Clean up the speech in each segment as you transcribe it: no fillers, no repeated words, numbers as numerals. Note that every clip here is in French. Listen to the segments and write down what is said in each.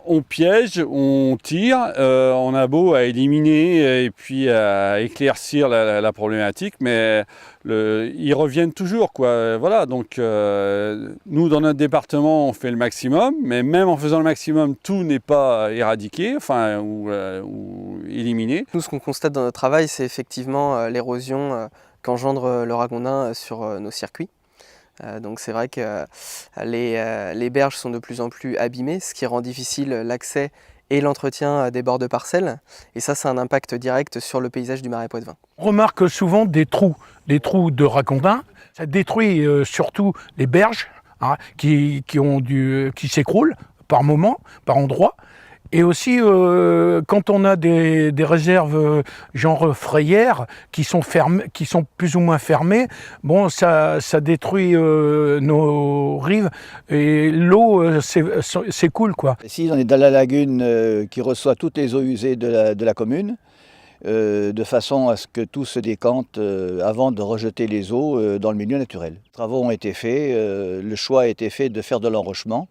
On piège, on tire, on a beau à éliminer et puis à éclaircir la problématique, mais ils reviennent toujours, quoi. Voilà, donc nous dans notre département on fait le maximum, mais même en faisant le maximum, tout n'est pas éradiqué, enfin ou éliminé. Nous, ce qu'on constate dans notre travail, c'est effectivement l'érosion qu'engendre le ragondin sur nos circuits. Donc c'est vrai que les berges sont de plus en plus abîmées, ce qui rend difficile l'accès et l'entretien des bords de parcelles. Et ça a un impact direct sur le paysage du Marais Poitevin. On remarque souvent des trous de ragondin. Ça détruit surtout les berges hein, qui s'écroulent par moments, par endroits. Et aussi, quand on a des réserves genre frayères qui sont plus ou moins fermées, bon, ça détruit nos rives et l'eau s'écoule, quoi. Ici, on est dans la lagune qui reçoit toutes les eaux usées de la commune, de façon à ce que tout se décante avant de rejeter les eaux dans le milieu naturel. Les travaux ont été faits, le choix a été fait de faire de l'enrochement.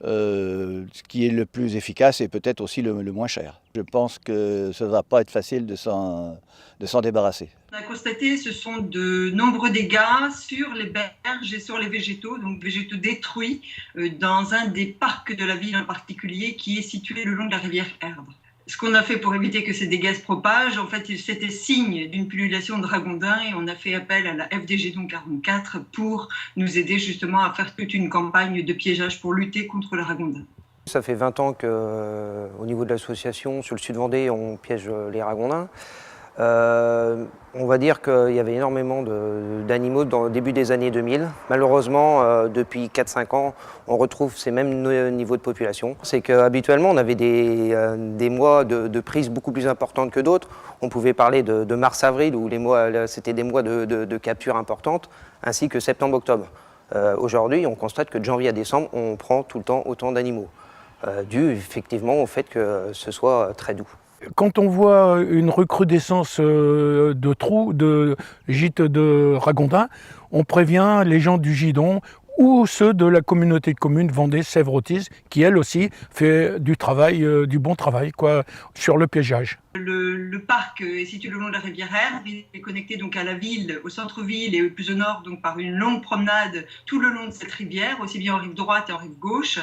Ce qui est le plus efficace et peut-être aussi le moins cher. Je pense que ça ne va pas être facile de s'en débarrasser. On a constaté ce sont de nombreux dégâts sur les berges et sur les végétaux, donc végétaux détruits dans un des parcs de la ville en particulier qui est situé le long de la rivière Erdre. Ce qu'on a fait pour éviter que ces dégâts se propagent, en fait, c'était signe d'une pullulation de ragondins et on a fait appel à la FDG donc 44 pour nous aider justement à faire toute une campagne de piégeage pour lutter contre le ragondin. Ça fait 20 ans qu'au niveau de l'association, sur le sud Vendée, on piège les ragondins. On va dire qu'il y avait énormément d'animaux dans le début des années 2000. Malheureusement, depuis 4-5 ans, on retrouve ces mêmes niveaux de population. C'est qu'habituellement, on avait des mois de prise beaucoup plus importantes que d'autres. On pouvait parler de mars-avril, où c'était des mois de capture importantes, ainsi que septembre-octobre. Aujourd'hui, on constate que de janvier à décembre, on prend tout le temps autant d'animaux, dû effectivement au fait que ce soit très doux. Quand on voit une recrudescence de trous, de gîtes de ragondins, on prévient les gens du Gidon ou ceux de la communauté de communes Vendée-Sèvres-Authise qui, elle aussi, fait du bon travail quoi, sur le piégeage. Le parc est situé le long de la rivière Erdre, il est connecté donc à la ville, au centre-ville et plus au nord donc par une longue promenade tout le long de cette rivière, aussi bien en rive droite et en rive gauche.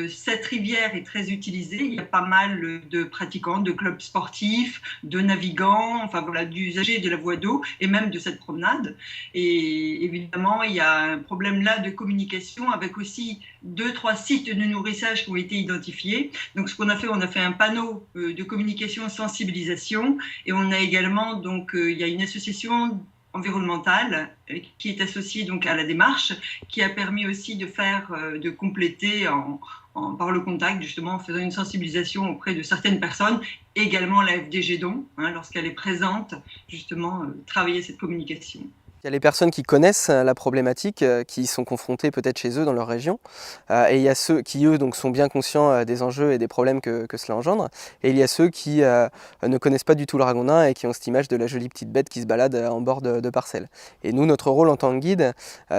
Cette rivière est très utilisée, il y a pas mal de pratiquants, de clubs sportifs, de navigants, enfin voilà, d'usagers de la voie d'eau et même de cette promenade. Et évidemment, il y a un problème là de communication avec aussi 2-3 sites de nourrissage qui ont été identifiés. Donc ce qu'on a fait, on a fait un panneau de communication sensibilisation et on a également donc il y a une association environnementale qui est associée donc à la démarche qui a permis aussi de compléter par le contact justement en faisant une sensibilisation auprès de certaines personnes, également la FDG Don lorsqu'elle est présente justement travailler cette communication. Il y a les personnes qui connaissent la problématique, qui sont confrontées peut-être chez eux dans leur région, et il y a ceux qui eux donc, sont bien conscients des enjeux et des problèmes que cela engendre, et il y a ceux qui ne connaissent pas du tout le ragondin et qui ont cette image de la jolie petite bête qui se balade en bord de parcelles. Et nous, notre rôle en tant que guide,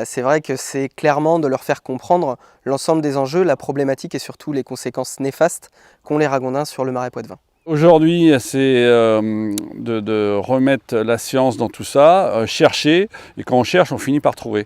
c'est vrai que c'est clairement de leur faire comprendre l'ensemble des enjeux, la problématique et surtout les conséquences néfastes qu'ont les ragondins sur le Marais Poitevin. Aujourd'hui, c'est de remettre la science dans tout ça, chercher, et quand on cherche, on finit par trouver.